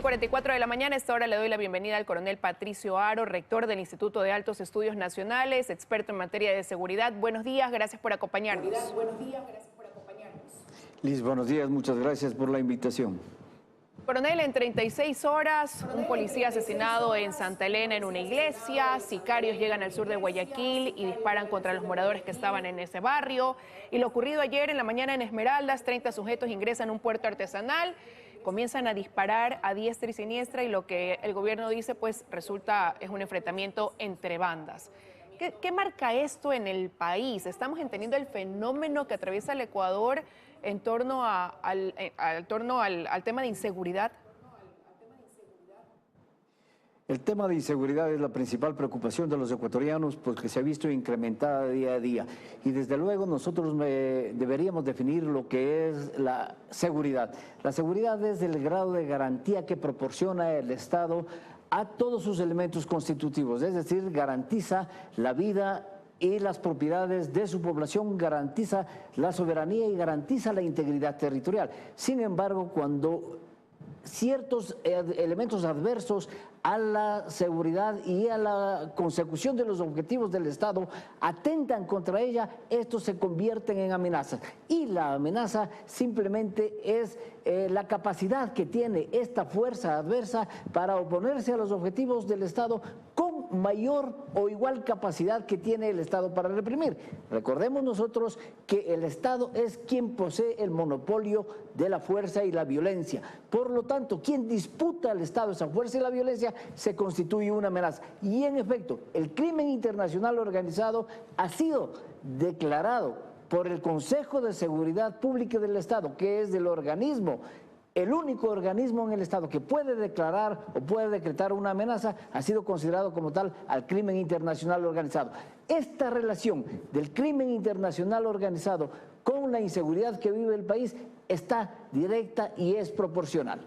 7:44 de la mañana. A esta hora le doy la bienvenida al coronel Patricio Haro, rector del Instituto de Altos Estudios Nacionales, experto en materia de seguridad. Buenos días, gracias por acompañarnos. Liz, buenos días, muchas gracias por la invitación. Coronel, en 36 horas, un policía asesinado en Santa Elena en una iglesia, sicarios llegan al sur de Guayaquil y disparan contra los moradores que estaban en ese barrio. Y lo ocurrido ayer en la mañana en Esmeraldas, 30 sujetos ingresan a un puerto artesanal, comienzan a disparar a diestra y siniestra y lo que el gobierno dice pues es un enfrentamiento entre bandas. ¿Qué marca esto en el país? ¿Estamos entendiendo el fenómeno que atraviesa el Ecuador en torno al tema de inseguridad? El tema de inseguridad es la principal preocupación de los ecuatorianos porque se ha visto incrementada día a día. Y desde luego nosotros deberíamos definir lo que es la seguridad. La seguridad es el grado de garantía que proporciona el Estado a todos sus elementos constitutivos, es decir, garantiza la vida y las propiedades de su población, garantiza la soberanía y garantiza la integridad territorial. Sin embargo, cuando ciertos elementos adversos a la seguridad y a la consecución de los objetivos del Estado atentan contra ella, estos se convierten en amenazas. Y la amenaza simplemente es la capacidad que tiene esta fuerza adversa para oponerse a los objetivos del Estado con mayor o igual capacidad que tiene el Estado para reprimir. Recordemos nosotros que el Estado es quien posee el monopolio de la fuerza y la violencia. Por lo tanto, quien disputa al Estado esa fuerza y la violencia se constituye una amenaza. Y en efecto, el crimen internacional organizado ha sido declarado por el Consejo de Seguridad Pública del Estado, que es el único organismo en el Estado que puede declarar o puede decretar una amenaza, ha sido considerado como tal al crimen internacional organizado. Esta relación del crimen internacional organizado con la inseguridad que vive el país está directa y es proporcional.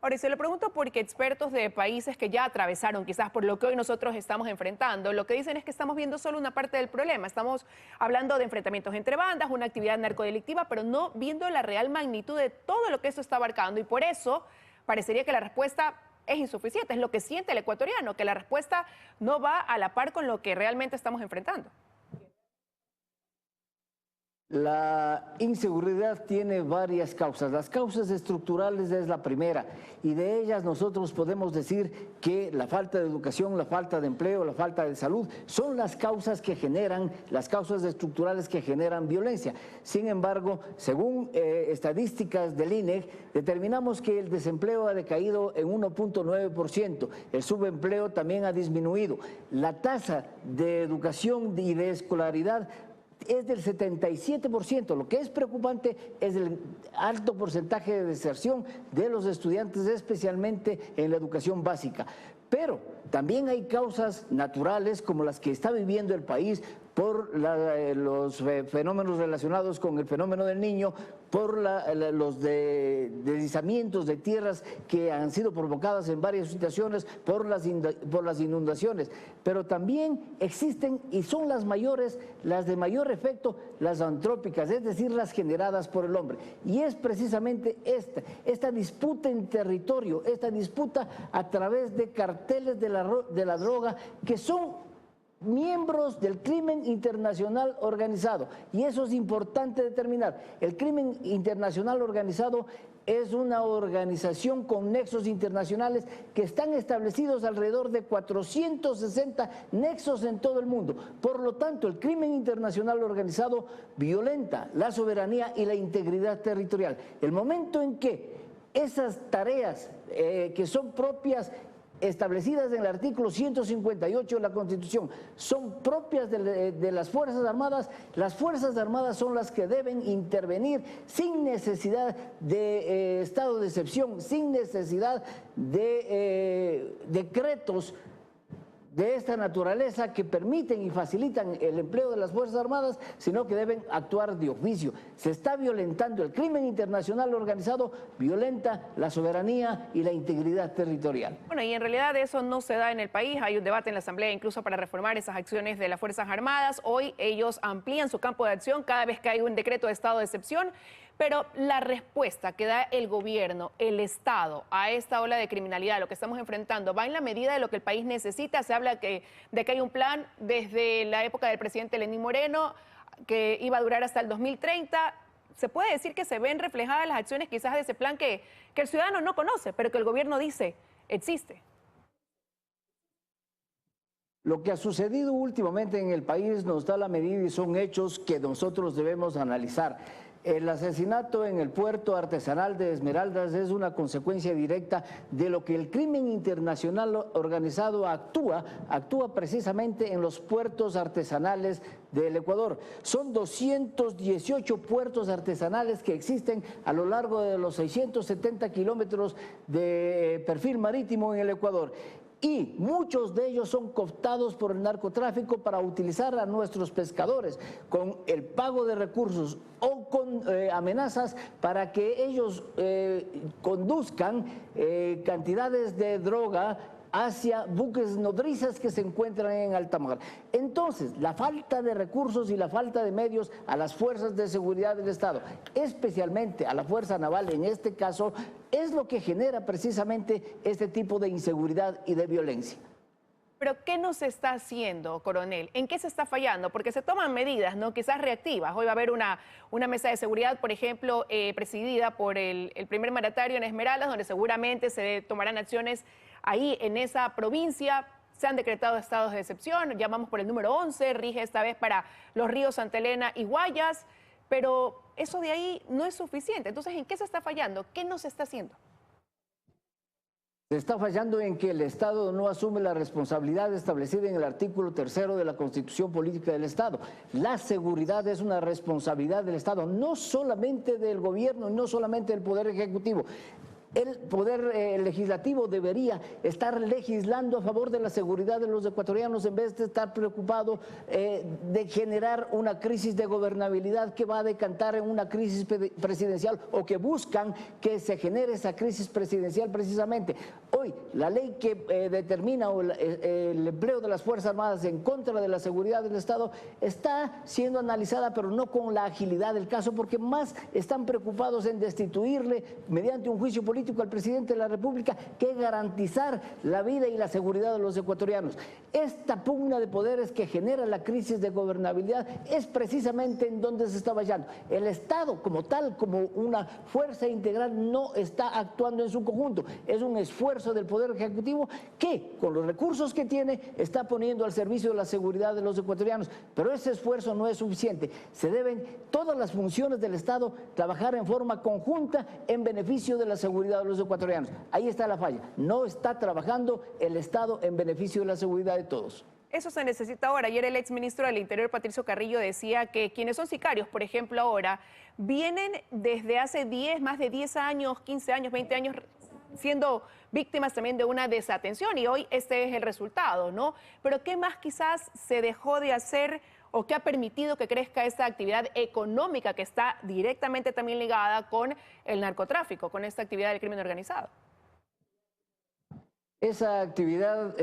Ahora, y se lo pregunto porque expertos de países que ya atravesaron quizás por lo que hoy nosotros estamos enfrentando, lo que dicen es que estamos viendo solo una parte del problema. Estamos hablando de enfrentamientos entre bandas, una actividad narcodelictiva, pero no viendo la real magnitud de todo lo que eso está abarcando. Y por eso parecería que la respuesta es insuficiente. Es lo que siente el ecuatoriano, que la respuesta no va a la par con lo que realmente estamos enfrentando. La inseguridad tiene varias causas. Las causas estructurales es la primera y de ellas nosotros podemos decir que la falta de educación, la falta de empleo, la falta de salud son las causas estructurales que generan violencia. Sin embargo, según estadísticas del INEC, determinamos que el desempleo ha decaído en 1.9%, el subempleo también ha disminuido, la tasa de educación y de escolaridad es del 77%. Lo que es preocupante es el alto porcentaje de deserción de los estudiantes, especialmente en la educación básica. Pero también hay causas naturales como las que está viviendo el país por los fenómenos relacionados con el fenómeno del Niño, por los deslizamientos de tierras que han sido provocadas en varias situaciones, por las inundaciones. Pero también existen, y son las de mayor efecto, las antrópicas, es decir, las generadas por el hombre. Y es precisamente esta disputa en territorio, esta disputa a través de carteles de la droga que son miembros del crimen internacional organizado. Y eso es importante determinar. El crimen internacional organizado es una organización con nexos internacionales que están establecidos alrededor de 460 nexos en todo el mundo. Por lo tanto, el crimen internacional organizado violenta la soberanía y la integridad territorial. El momento en que esas tareas que son propias establecidas en el artículo 158 de la Constitución, son propias de las Fuerzas Armadas son las que deben intervenir sin necesidad de estado de excepción, sin necesidad de decretos de esta naturaleza que permiten y facilitan el empleo de las Fuerzas Armadas, sino que deben actuar de oficio. Se está violentando el crimen internacional organizado, violenta la soberanía y la integridad territorial. Bueno, y en realidad eso no se da en el país. Hay un debate en la Asamblea incluso para reformar esas acciones de las Fuerzas Armadas. Hoy ellos amplían su campo de acción cada vez que hay un decreto de estado de excepción. Pero la respuesta que da el gobierno, el Estado, a esta ola de criminalidad, lo que estamos enfrentando, ¿va en la medida de lo que el país necesita? Se habla de que hay un plan desde la época del presidente Lenín Moreno que iba a durar hasta el 2030. ¿Se puede decir que se ven reflejadas las acciones quizás de ese plan que el ciudadano no conoce, pero que el gobierno dice existe? Lo que ha sucedido últimamente en el país nos da la medida y son hechos que nosotros debemos analizar. El asesinato en el puerto artesanal de Esmeraldas es una consecuencia directa de lo que el crimen internacional organizado actúa precisamente en los puertos artesanales del Ecuador. Son 218 puertos artesanales que existen a lo largo de los 670 kilómetros de perfil marítimo en el Ecuador. Y muchos de ellos son cooptados por el narcotráfico para utilizar a nuestros pescadores con el pago de recursos o con amenazas para que ellos conduzcan cantidades de droga hacia buques nodrizas que se encuentran en alta mar. Entonces, la falta de recursos y la falta de medios a las fuerzas de seguridad del Estado, especialmente a la Fuerza Naval en este caso, es lo que genera precisamente este tipo de inseguridad y de violencia. Pero ¿qué nos está haciendo, coronel? ¿En qué se está fallando? Porque se toman medidas, ¿no? Quizás reactivas. Hoy va a haber una mesa de seguridad, por ejemplo, presidida por el primer mandatario en Esmeraldas, donde seguramente se tomarán acciones ahí en esa provincia. Se han decretado estados de excepción, llamamos por el número 11, rige esta vez para los ríos Santa Elena y Guayas, pero eso de ahí no es suficiente. Entonces, ¿en qué se está fallando? ¿Qué no se está haciendo? Se está fallando en que el Estado no asume la responsabilidad establecida en el artículo 3 de la Constitución Política del Estado. La seguridad es una responsabilidad del Estado, no solamente del gobierno, no solamente del Poder Ejecutivo. El Poder Legislativo debería estar legislando a favor de la seguridad de los ecuatorianos en vez de estar preocupado de generar una crisis de gobernabilidad que va a decantar en una crisis presidencial o que buscan que se genere esa crisis presidencial precisamente. Hoy, la ley que determina el empleo de las Fuerzas Armadas en contra de la seguridad del Estado está siendo analizada, pero no con la agilidad del caso, porque más están preocupados en destituirle mediante un juicio político al presidente de la República que garantizar la vida y la seguridad de los ecuatorianos. Esta pugna de poderes que genera la crisis de gobernabilidad es precisamente en donde se está fallando. El Estado como tal, como una fuerza integral, no está actuando en su conjunto. Es un esfuerzo del Poder Ejecutivo que, con los recursos que tiene, está poniendo al servicio de la seguridad de los ecuatorianos. Pero ese esfuerzo no es suficiente. Se deben todas las funciones del Estado trabajar en forma conjunta en beneficio de la seguridad de los ecuatorianos. Ahí está la falla. No está trabajando el Estado en beneficio de la seguridad de todos. Eso se necesita ahora. Ayer el exministro del Interior, Patricio Carrillo, decía que quienes son sicarios, por ejemplo, ahora, vienen desde hace más de 10 años, 15 años, 20 años, siendo víctimas también de una desatención y hoy este es el resultado, ¿no? Pero ¿qué más quizás se dejó de hacer o qué ha permitido que crezca esta actividad económica que está directamente también ligada con el narcotráfico, con esta actividad del crimen organizado? Esa actividad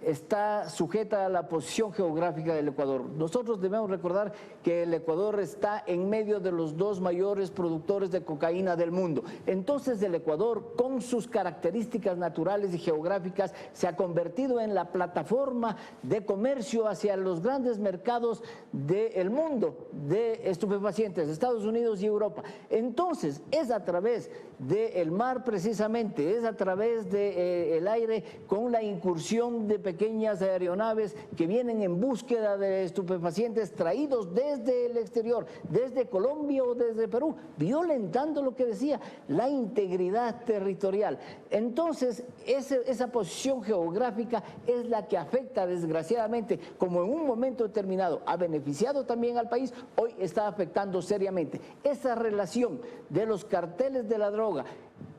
está sujeta a la posición geográfica del Ecuador. Nosotros debemos recordar que el Ecuador está en medio de los dos mayores productores de cocaína del mundo. Entonces el Ecuador, con sus características naturales y geográficas, se ha convertido en la plataforma de comercio hacia los grandes mercados del mundo de estupefacientes, Estados Unidos y Europa. Entonces es a través del mar precisamente, es a través del aire con la incursión de pequeñas aeronaves que vienen en búsqueda de estupefacientes traídos desde el exterior, desde Colombia o desde Perú, violentando lo que decía, la integridad territorial. Entonces, esa posición geográfica es la que afecta desgraciadamente, como en un momento determinado ha beneficiado también al país, hoy está afectando seriamente. Esa relación de los carteles de la droga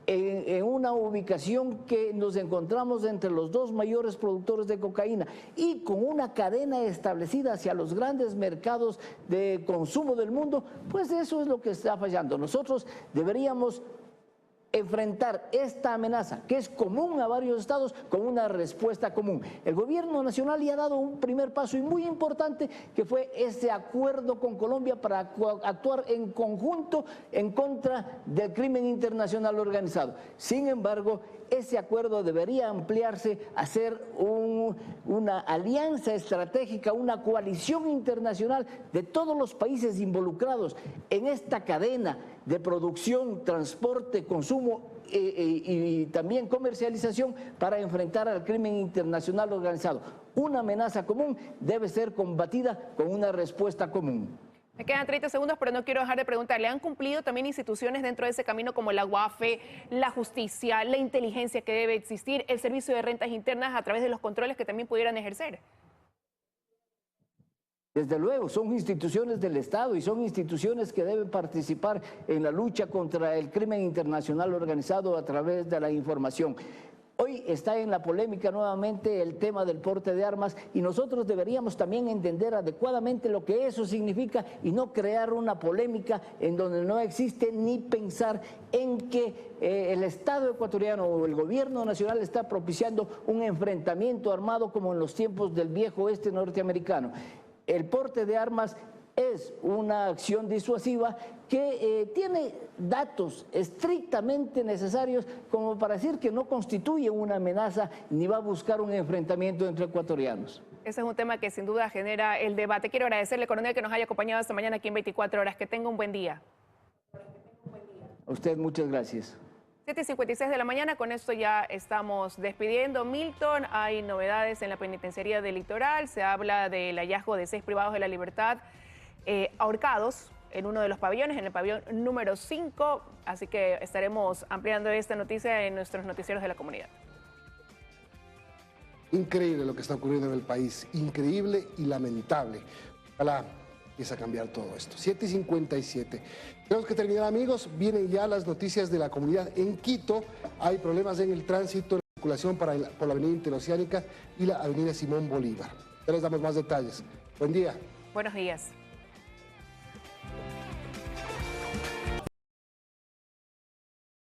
en una ubicación que nos encontramos entre los dos mayores productores de cocaína y con una cadena establecida hacia los grandes mercados de consumo del mundo, pues eso es lo que está fallando. Nosotros deberíamos enfrentar esta amenaza, que es común a varios estados, con una respuesta común. El gobierno nacional ya ha dado un primer paso y muy importante, que fue ese acuerdo con Colombia para actuar en conjunto en contra del crimen internacional organizado. Sin embargo, ese acuerdo debería ampliarse a ser una alianza estratégica, una coalición internacional de todos los países involucrados en esta cadena de producción, transporte, consumo y también comercialización para enfrentar al crimen internacional organizado. Una amenaza común debe ser combatida con una respuesta común. Me quedan 30 segundos, pero no quiero dejar de preguntarle. ¿Han cumplido también instituciones dentro de ese camino como la UAFE, la justicia, la inteligencia que debe existir, el servicio de rentas internas a través de los controles que también pudieran ejercer? Desde luego, son instituciones del Estado y son instituciones que deben participar en la lucha contra el crimen internacional organizado a través de la información. Hoy está en la polémica nuevamente el tema del porte de armas y nosotros deberíamos también entender adecuadamente lo que eso significa y no crear una polémica en donde no existe ni pensar en que el Estado ecuatoriano o el gobierno nacional está propiciando un enfrentamiento armado como en los tiempos del viejo oeste norteamericano. El porte de armas es una acción disuasiva que tiene datos estrictamente necesarios como para decir que no constituye una amenaza ni va a buscar un enfrentamiento entre ecuatorianos. Ese es un tema que sin duda genera el debate. Quiero agradecerle, coronel, que nos haya acompañado esta mañana aquí en 24 horas. Que tenga un buen día. A usted muchas gracias. 7:56 de la mañana, con esto ya estamos despidiendo. Milton, hay novedades en la penitenciaría del Litoral. Se habla del hallazgo de 6 privados de la libertad ahorcados en uno de los pabellones, en el pabellón número 5. Así que estaremos ampliando esta noticia en nuestros noticieros de la comunidad. Increíble lo que está ocurriendo en el país, increíble y lamentable. Ojalá empiece a cambiar todo esto. 7:57. Tenemos que terminar, amigos. Vienen ya las noticias de la comunidad en Quito. Hay problemas en el tránsito, en la circulación por la avenida Interoceánica y la avenida Simón Bolívar. Ya les damos más detalles. Buen día. Buenos días.